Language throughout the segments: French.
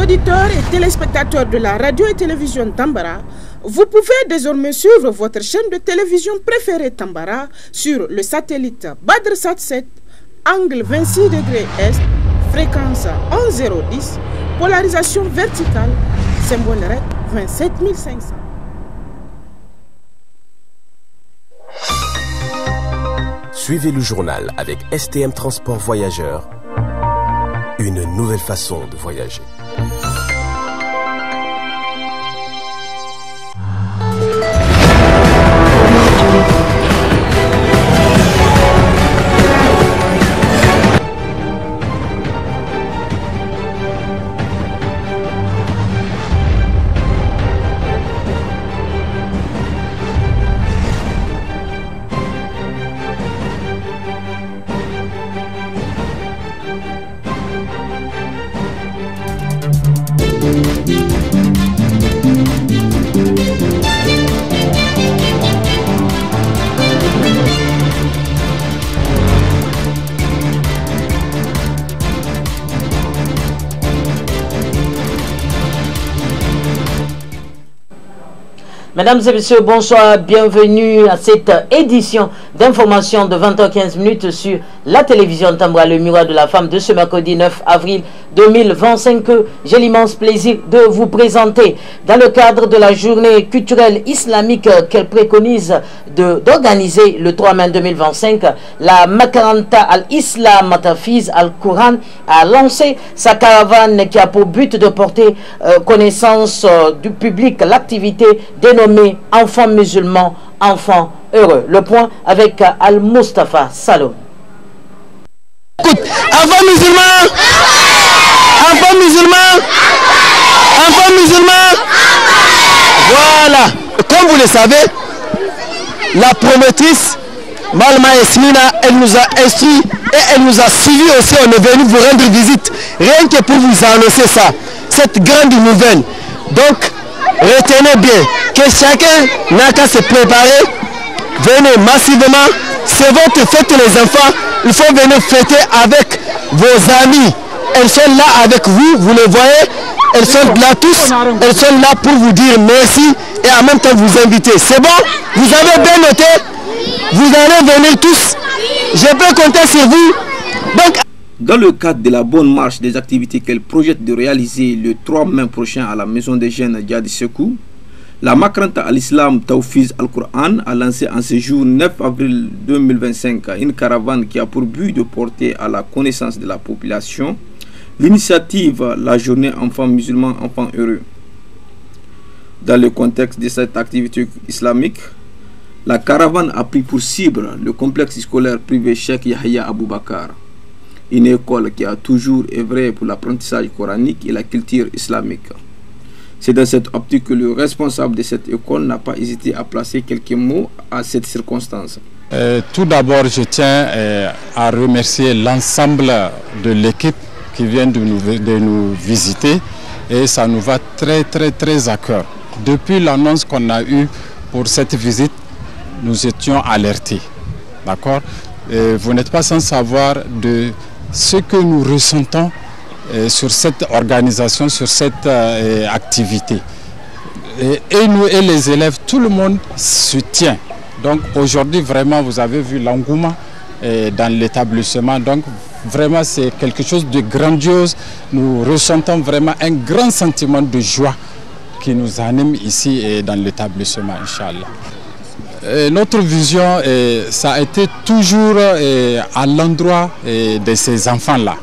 auditeurs et téléspectateurs de la radio et télévision Tambara, vous pouvez désormais suivre votre chaîne de télévision préférée Tambara sur le satellite BadrSat 7, angle 26 degrés Est, fréquence 11010, polarisation verticale, symbole REC 27500. Suivez le journal avec STM Transport Voyageurs, une nouvelle façon de voyager. Mesdames et messieurs, bonsoir, bienvenue à cette édition d'information de 20h15 sur la télévision Tambara, le miroir de la femme de ce mercredi 9 avril 2025. J'ai l'immense plaisir de vous présenter dans le cadre de la journée culturelle islamique qu'elle préconise d'organiser le 3 mai 2025. La Makaranta al-Islam Matafiz al-Quran a lancé sa caravane qui a pour but de porter connaissance du public l'activité dénommée Enfants musulmans, enfants heureux. Le point avec Al-Mustafa Salom. Écoute, enfants musulmans, enfants musulmans, enfants musulmans. Voilà. Comme vous le savez, la promotrice Malma Esmina, elle nous a instruit et elle nous a suivis aussi. On est venu vous rendre visite, rien que pour vous annoncer ça, cette grande nouvelle. Donc, retenez bien que chacun n'a qu'à se préparer. Venez massivement. C'est votre fête les enfants. Il faut venir fêter avec vos amis. Elles sont là avec vous, vous les voyez. Elles sont là tous. Elles sont là pour vous dire merci et en même temps vous inviter. C'est bon? Vous avez bien noté? Vous allez venir tous. Je peux compter sur vous. Donc, dans le cadre de la bonne marche des activités qu'elle projette de réaliser le 3 mai prochain à la Maison des Jeunes Djadi Sekou, la Makaranta al-Islam Tawfiz al-Quran a lancé en ce jour 9 avril 2025 une caravane qui a pour but de porter à la connaissance de la population l'initiative La Journée Enfants Musulmans, Enfants Heureux. Dans le contexte de cette activité islamique, la caravane a pris pour cible le complexe scolaire privé Cheikh Yahya Aboubakar, une école qui a toujours œuvré pour l'apprentissage coranique et la culture islamique. C'est dans cette optique que le responsable de cette école n'a pas hésité à placer quelques mots à cette circonstance. Tout d'abord, je tiens à remercier l'ensemble de l'équipe qui vient de nous visiter et ça nous va très à cœur. Depuis l'annonce qu'on a eue pour cette visite, nous étions alertés. D'accord? Vous n'êtes pas sans savoir de ce que nous ressentons sur cette organisation, sur cette activité. Et nous et les élèves, tout le monde se tient. Donc aujourd'hui, vraiment, vous avez vu l'engouement dans l'établissement. Donc vraiment, c'est quelque chose de grandiose. Nous ressentons vraiment un grand sentiment de joie qui nous anime ici dans l'établissement, Inch'Allah. Notre vision, ça a été toujours à l'endroit de ces enfants-là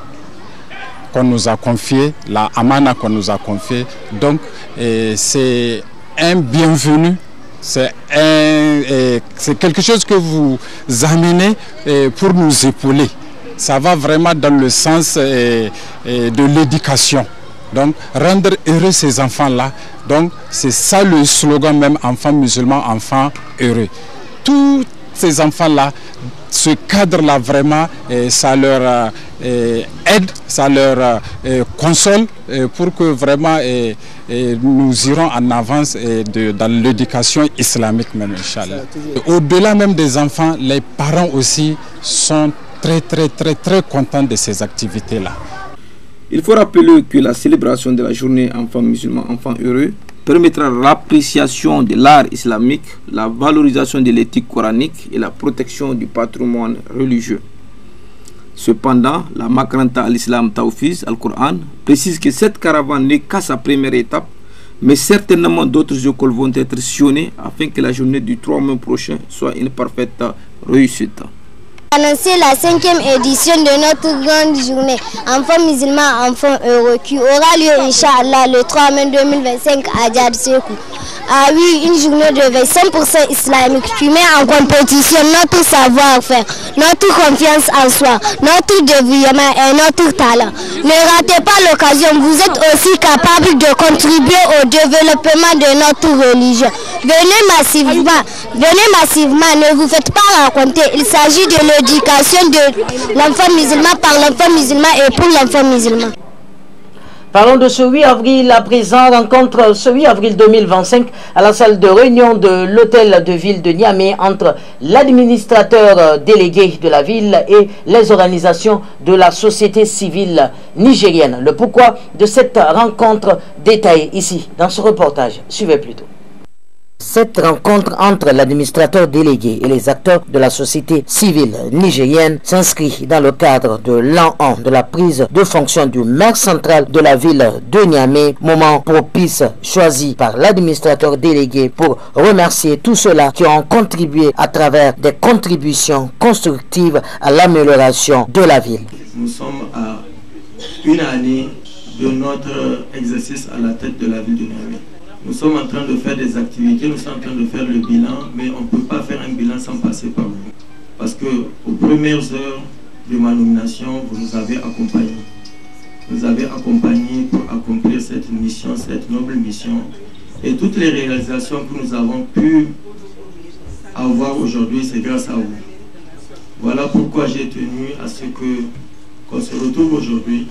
qu'on nous a confié, la amana qu'on nous a confié. Donc, c'est un bienvenu, c'est quelque chose que vous amenez pour nous épauler. Ça va vraiment dans le sens de l'éducation. Donc, rendre heureux ces enfants-là. Donc, c'est ça le slogan même, enfants musulmans, enfants heureux. Tous ces enfants-là, ce cadre-là vraiment, ça leur aide, ça leur console pour que vraiment nous irons en avance dans l'éducation islamique même, Inch'Allah. Au-delà même des enfants, les parents aussi sont très contents de ces activités-là. Il faut rappeler que la célébration de la journée enfants musulmans, enfants heureux, permettra l'appréciation de l'art islamique, la valorisation de l'éthique coranique et la protection du patrimoine religieux. Cependant, la Makranta al-Islam Tawfiz al-Qur'an précise que cette caravane n'est qu'à sa première étape, mais certainement d'autres écoles vont être sillonnées afin que la journée du 3 mai prochain soit une parfaite réussite. Annoncer la 5e édition de notre grande journée enfants musulmans, enfants heureux qui aura lieu Inch'Allah le 3 mai 2025 à Djad Sekou. Ah oui, une journée de 100% islamique qui met en compétition notre savoir-faire, notre confiance en soi, notre dévouement et notre talent. Ne ratez pas l'occasion, vous êtes aussi capable de contribuer au développement de notre religion. Venez massivement, ne vous faites pas raconter, il s'agit de l'éducation de l'enfant musulman par l'enfant musulman et pour l'enfant musulman. Parlons de ce 8 avril à présent, rencontre ce 8 avril 2025 à la salle de réunion de l'hôtel de ville de Niamey entre l'administrateur délégué de la ville et les organisations de la société civile nigérienne. Le pourquoi de cette rencontre détaillé ici dans ce reportage. Suivez plutôt. Cette rencontre entre l'administrateur délégué et les acteurs de la société civile nigérienne s'inscrit dans le cadre de l'an 1 de la prise de fonction du maire central de la ville de Niamey, moment propice choisi par l'administrateur délégué pour remercier tous ceux-là qui ont contribué à travers des contributions constructives à l'amélioration de la ville. Nous sommes à une année de notre exercice à la tête de la ville de Niamey. Nous sommes en train de faire des activités, nous sommes en train de faire le bilan, mais on ne peut pas faire un bilan sans passer par vous. Parce que aux premières heures de ma nomination, vous nous avez accompagnés. Vous nous avez accompagnés pour accomplir cette mission, cette noble mission. Et toutes les réalisations que nous avons pu avoir aujourd'hui, c'est grâce à vous. Voilà pourquoi j'ai tenu à ce qu'on se retrouve aujourd'hui,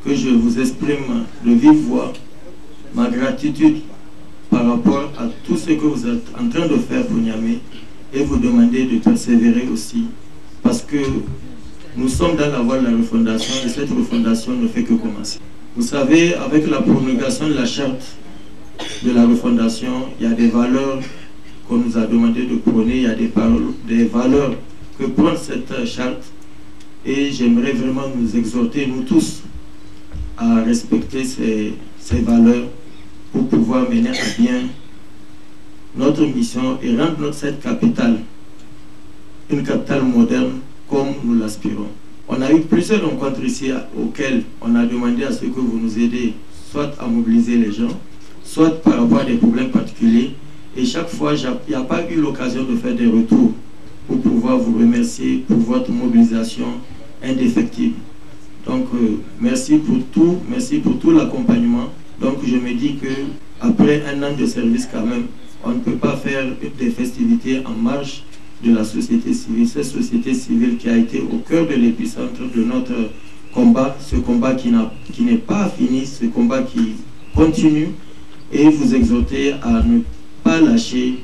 que je vous exprime de vive voix ma gratitude par rapport à tout ce que vous êtes en train de faire pour Niamey et vous demander de persévérer aussi parce que nous sommes dans la voie de la refondation et cette refondation ne fait que commencer. Vous savez, avec la promulgation de la charte de la refondation, il y a des valeurs qu'on nous a demandé de prôner, il y a des valeurs que prend cette charte et j'aimerais vraiment nous exhorter, nous tous, à respecter ces valeurs pour pouvoir mener à bien notre mission et rendre cette capitale une capitale moderne comme nous l'aspirons. On a eu plusieurs rencontres ici auxquelles on a demandé à ce que vous nous aidez soit à mobiliser les gens, soit par rapport à des problèmes particuliers. Et chaque fois, il n'y a pas eu l'occasion de faire des retours pour pouvoir vous remercier pour votre mobilisation indéfectible. Donc, merci pour tout l'accompagnement. Donc je me dis que après un an de service quand même, on ne peut pas faire des festivités en marge de la société civile. Cette société civile qui a été au cœur de l'épicentre de notre combat, ce combat qui n'est pas fini, ce combat qui continue, et vous exhorter à ne pas lâcher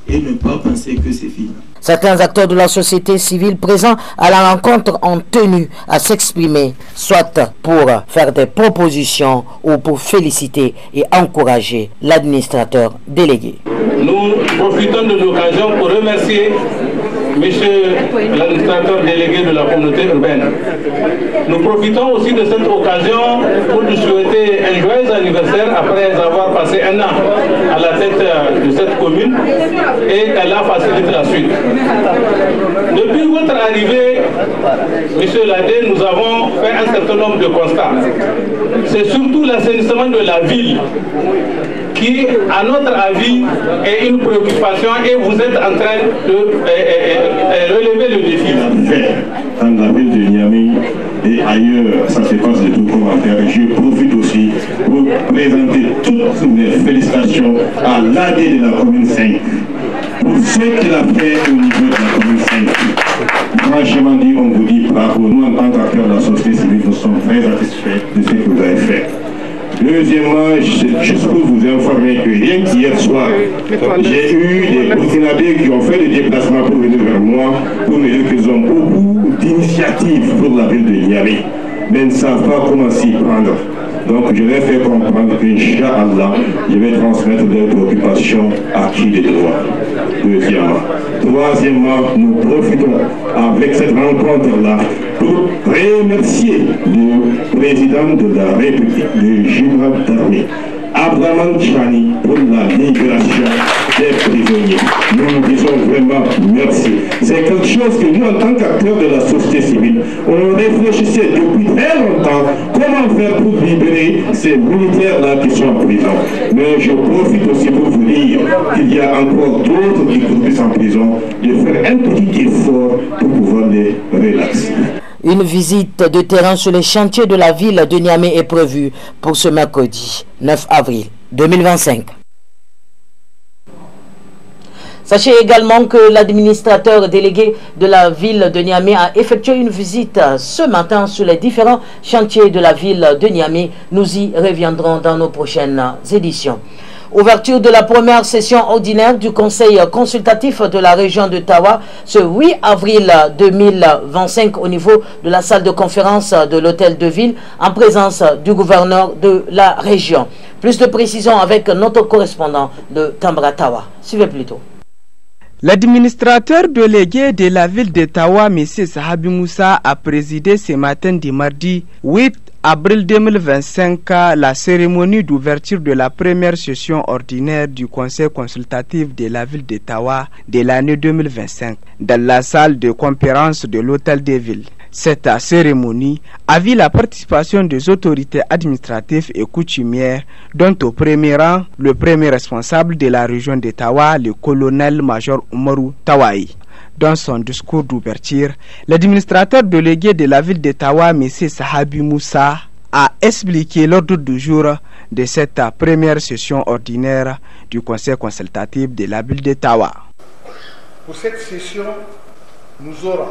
et ne pas penser que c'est fini. Certains acteurs de la société civile présents à la rencontre ont tenu à s'exprimer, soit pour faire des propositions ou pour féliciter et encourager l'administrateur délégué. Nous profitons de l'occasion pour remercier Monsieur l'administrateur délégué de la communauté urbaine. Nous profitons aussi de cette occasion pour lui souhaiter un joyeux anniversaire après avoir passé un an à la tête de cette commune et qu'Allah facilite la suite. Depuis votre arrivée, Monsieur Ladé, nous avons fait un certain nombre de constats. C'est surtout l'assainissement de la ville qui, à notre avis, est une préoccupation et vous êtes en train de relever le défi. Dans la ville de Niamey et ailleurs, ça se passe de tout comme affaire. Je profite aussi pour présenter toutes mes félicitations à l'AD de la commune 5 pour ce qu'il a fait au niveau de la commune 5. Franchement dit, on vous dit bravo. Nous, en tant qu'acteurs de la société civile, nous sommes très satisfaits de ce que vous avez fait. Deuxièmement, juste pour vous informer que rien qu'hier soir, j'ai eu des Burkinabés qui ont fait des déplacements pour venir vers moi, pour me dire qu'ils ont beaucoup d'initiatives pour la ville de Niamey. mais ne savent pas comment s'y prendre. Donc je vais faire comprendre qu'Inch'Allah, je vais transmettre des préoccupations à qui de devoir. Deuxièmement. Troisièmement, nous profitons avec cette rencontre-là pour remercier le président de la République de Gibraltar, Abraham Chani, pour la libération des prisonniers. Nous disons vraiment merci. C'est quelque chose que nous, en tant qu'acteurs de la société civile, on réfléchissait depuis très longtemps comment faire pour libérer ces militaires-là qui sont en prison. Mais je profite aussi pour vous dire qu'il y a encore d'autres qui sont en prison, de faire un petit effort pour pouvoir les relaxer. Une visite de terrain sur les chantiers de la ville de Niamey est prévue pour ce mercredi 9 avril 2025. Sachez également que l'administrateur délégué de la ville de Niamey a effectué une visite ce matin sur les différents chantiers de la ville de Niamey. Nous y reviendrons dans nos prochaines éditions. Ouverture de la première session ordinaire du Conseil consultatif de la région de Tawa ce 8 avril 2025 au niveau de la salle de conférence de l'hôtel de ville en présence du gouverneur de la région. Plus de précisions avec notre correspondant de Tambra Tawa. Suivez plutôt. L'administrateur délégué de la ville de Tawa, M. Sahabi Moussa, a présidé ce matin du mardi 8 avril 2025 la cérémonie d'ouverture de la première session ordinaire du conseil consultatif de la ville de Tawa de l'année 2025 dans la salle de conférence de l'hôtel de ville. Cette cérémonie a vu la participation des autorités administratives et coutumières, dont au premier rang le premier responsable de la région de Tawa, le colonel-major Umaru Tawaï. Dans son discours d'ouverture, l'administrateur délégué de la ville de Tawa, M. Sahabi Moussa, a expliqué l'ordre du jour de cette première session ordinaire du conseil consultatif de la ville de Tawa. Pour cette session, nous aurons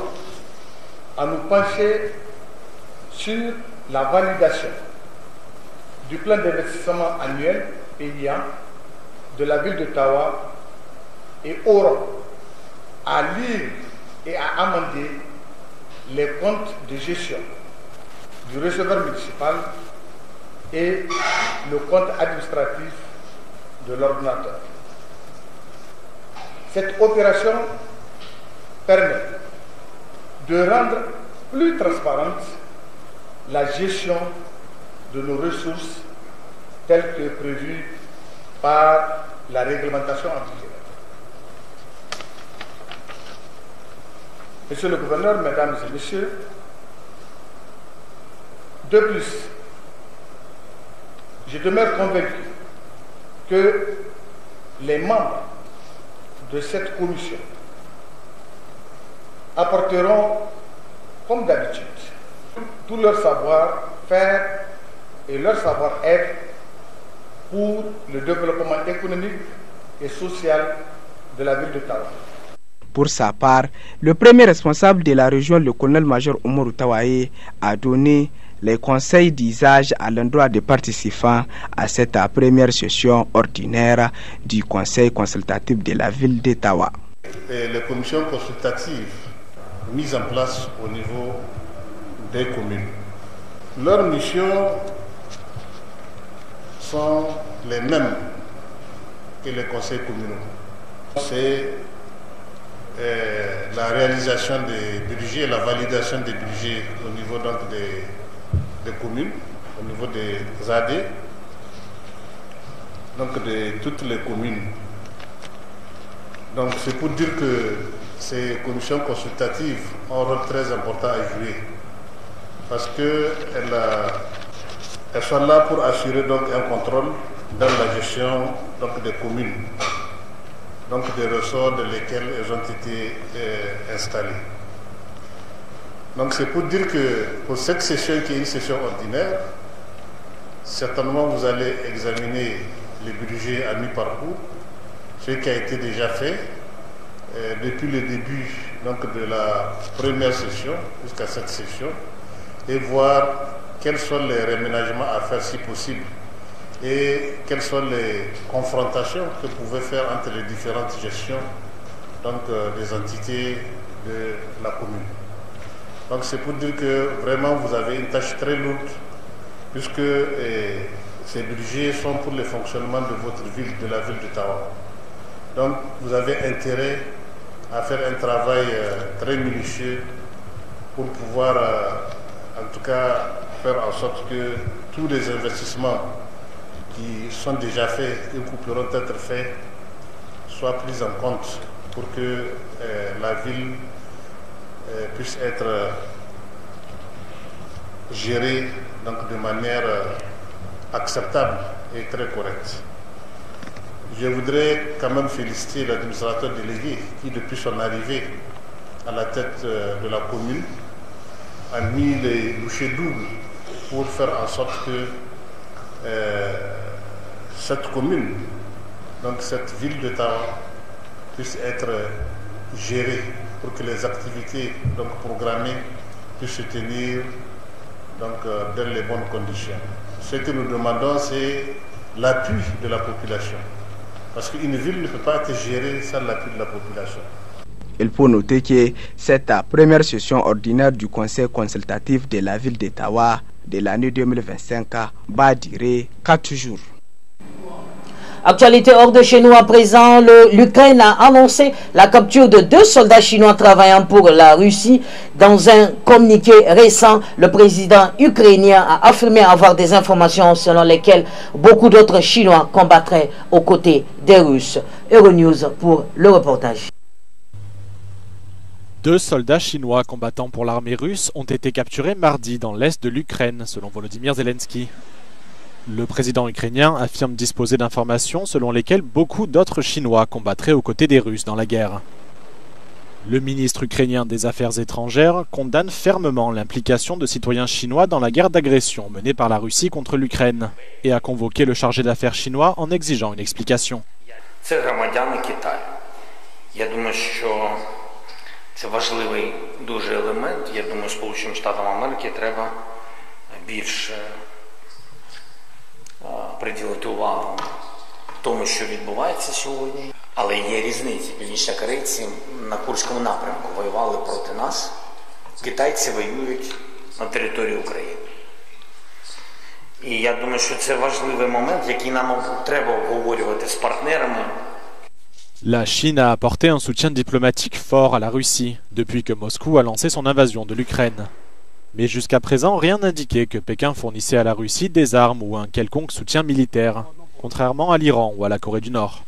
à nous pencher sur la validation du plan d'investissement annuel payant de la ville de Tawa et auront à lire et à amender les comptes de gestion du receveur municipal et le compte administratif de l'ordinateur. Cette opération permet de rendre plus transparente la gestion de nos ressources telles que prévues par la réglementation en vigueur. Monsieur le gouverneur, mesdames et messieurs, de plus, je demeure convaincu que les membres de cette commission apporteront, comme d'habitude, tout leur savoir-faire et leur savoir-être pour le développement économique et social de la ville de Tawa. Pour sa part, le premier responsable de la région, le colonel-major Umaru Tawaï, a donné les conseils d'usage à l'endroit des participants à cette première session ordinaire du conseil consultatif de la ville de Tawa. Les commissions consultatives mises en place au niveau des communes. Leurs missions sont les mêmes que les conseils communaux. C'est la réalisation des budgets, la validation des budgets au niveau donc des communes, au niveau des AD, donc de toutes les communes. Donc c'est pour dire que ces commissions consultatives ont un rôle très important à jouer parce qu'elles sont là pour assurer donc un contrôle dans la gestion donc, des communes, donc des ressorts dans lesquels elles ont été installées. Donc c'est pour dire que pour cette session qui est une session ordinaire, certainement vous allez examiner les budgets à mi-parcours, ce qui a été déjà fait depuis le début donc, de la première session jusqu'à cette session et voir quels sont les réménagements à faire si possible et quelles sont les confrontations que vous pouvez faire entre les différentes gestions donc, des entités de la commune. Donc c'est pour dire que vraiment vous avez une tâche très lourde, puisque ces budgets sont pour le fonctionnement de votre ville, de la ville d'Ottawa. Donc vous avez intérêt à faire un travail très minutieux pour pouvoir en tout cas faire en sorte que tous les investissements qui sont déjà faits et qui pourront être faits soient pris en compte pour que la ville puisse être gérée donc, de manière acceptable et très correcte. Je voudrais quand même féliciter l'administrateur délégué qui, depuis son arrivée à la tête de la commune, a mis les bouchées doubles pour faire en sorte que cette commune, donc cette ville d'Ottawa, puisse être gérée pour que les activités donc, programmées puissent se tenir donc, dans les bonnes conditions. Ce que nous demandons, c'est l'appui de la population. Parce qu'une ville ne peut pas être gérée sans l'appui de la population. Il faut noter que cette première session ordinaire du Conseil consultatif de la ville d'Ottawa de l'année 2025 va durer 4 jours. Actualité hors de chez nous à présent, l'Ukraine a annoncé la capture de 2 soldats chinois travaillant pour la Russie. Dans un communiqué récent, le président ukrainien a affirmé avoir des informations selon lesquelles beaucoup d'autres Chinois combattraient aux côtés des Russes. Euronews pour le reportage. 2 soldats chinois combattant pour l'armée russe ont été capturés mardi dans l'est de l'Ukraine, selon Volodymyr Zelensky. Le président ukrainien affirme disposer d'informations selon lesquelles beaucoup d'autres Chinois combattraient aux côtés des Russes dans la guerre. Le ministre ukrainien des Affaires étrangères condamne fermement l'implication de citoyens chinois dans la guerre d'agression menée par la Russie contre l'Ukraine et a convoqué le chargé d'affaires chinois en exigeant une explication. Це громадяни Китаю. Я думаю, що це важливий дуже елемент. Я думаю, Сполученим Штатам Америки треба більше приділити увагу тому, що відбувається сьогодні. Але є різниці. Північнокорейці на Курському напрямку воювали проти нас. Китайці воюють на території України. І я думаю, що це важливий момент, який нам треба обговорювати з партнерами. La Chine a apporté un soutien diplomatique fort à la Russie depuis que Moscou a lancé son invasion de l'Ukraine. Mais jusqu'à présent, rien n'indiquait que Pékin fournissait à la Russie des armes ou un quelconque soutien militaire, contrairement à l'Iran ou à la Corée du Nord.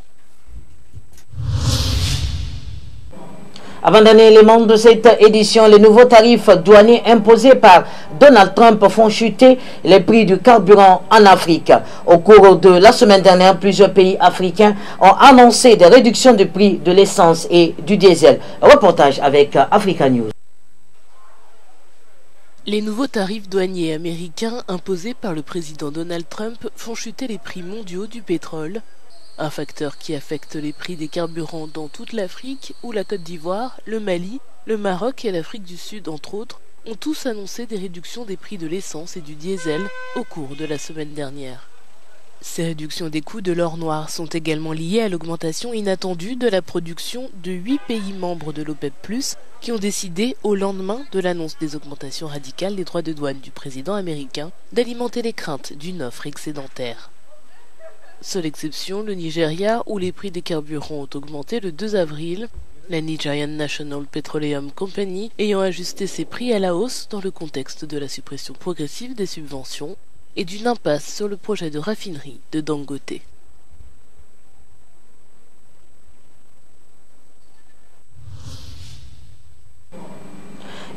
Avant dernier élément de cette édition, les nouveaux tarifs douaniers imposés par Donald Trump font chuter les prix du carburant en Afrique. Au cours de la semaine dernière, plusieurs pays africains ont annoncé des réductions du prix de l'essence et du diesel. Reportage avec Africa News. Les nouveaux tarifs douaniers américains imposés par le président Donald Trump font chuter les prix mondiaux du pétrole, un facteur qui affecte les prix des carburants dans toute l'Afrique où la Côte d'Ivoire, le Mali, le Maroc et l'Afrique du Sud, entre autres, ont tous annoncé des réductions des prix de l'essence et du diesel au cours de la semaine dernière. Ces réductions des coûts de l'or noir sont également liées à l'augmentation inattendue de la production de 8 pays membres de l'OPEP+, qui ont décidé, au lendemain de l'annonce des augmentations radicales des droits de douane du président américain, d'alimenter les craintes d'une offre excédentaire. Seule exception, le Nigeria, où les prix des carburants ont augmenté le 2 avril, la Nigerian National Petroleum Company ayant ajusté ses prix à la hausse dans le contexte de la suppression progressive des subventions et d'une impasse sur le projet de raffinerie de Dangote.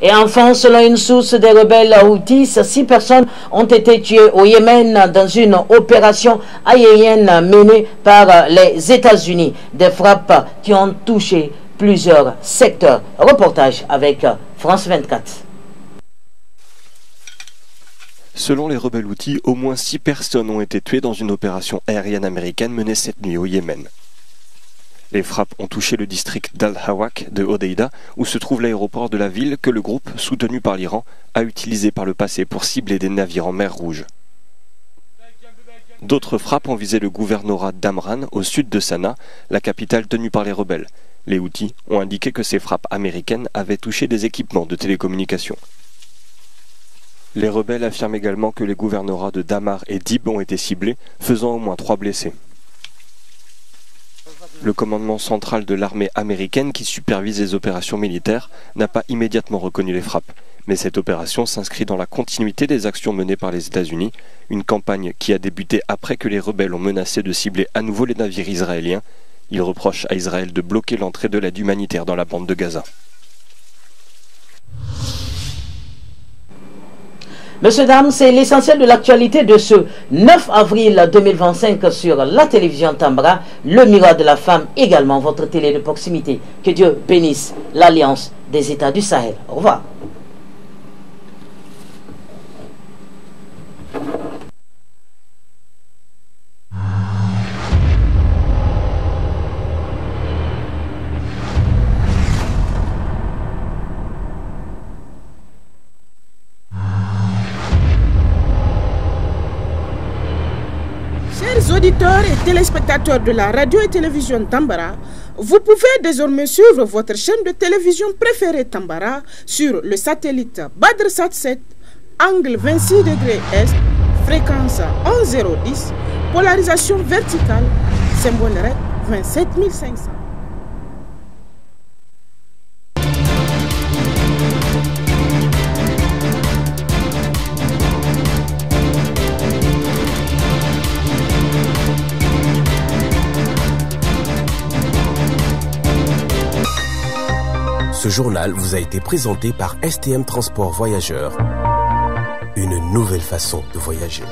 Et enfin, selon une source des rebelles Houthis, 6 personnes ont été tuées au Yémen dans une opération aérienne menée par les États-Unis. Des frappes qui ont touché plusieurs secteurs. Reportage avec France 24. Selon les rebelles Houthis, au moins 6 personnes ont été tuées dans une opération aérienne américaine menée cette nuit au Yémen. Les frappes ont touché le district d'Al-Hawak de Hodeïda, où se trouve l'aéroport de la ville que le groupe, soutenu par l'Iran, a utilisé par le passé pour cibler des navires en mer Rouge. D'autres frappes ont visé le gouvernorat d'Amran, au sud de Sanaa, la capitale tenue par les rebelles. Les Houthis ont indiqué que ces frappes américaines avaient touché des équipements de télécommunications. Les rebelles affirment également que les gouvernorats de Damar et d'Ib ont été ciblés, faisant au moins 3 blessés. Le commandement central de l'armée américaine qui supervise les opérations militaires n'a pas immédiatement reconnu les frappes. Mais cette opération s'inscrit dans la continuité des actions menées par les États-Unis, une campagne qui a débuté après que les rebelles ont menacé de cibler à nouveau les navires israéliens. Ils reprochent à Israël de bloquer l'entrée de l'aide humanitaire dans la bande de Gaza. Messieurs, dames, c'est l'essentiel de l'actualité de ce 9 avril 2025 sur la télévision Tambara, le miroir de la femme, également votre télé de proximité. Que Dieu bénisse l'Alliance des États du Sahel. Au revoir. Chers auditeurs et téléspectateurs de la radio et télévision Tambara, vous pouvez désormais suivre votre chaîne de télévision préférée Tambara sur le satellite BadrSat 7, angle 26 degrés Est, fréquence 11010, polarisation verticale, symbole REC 27500. Ce journal vous a été présenté par STM Transport Voyageurs. Une nouvelle façon de voyager.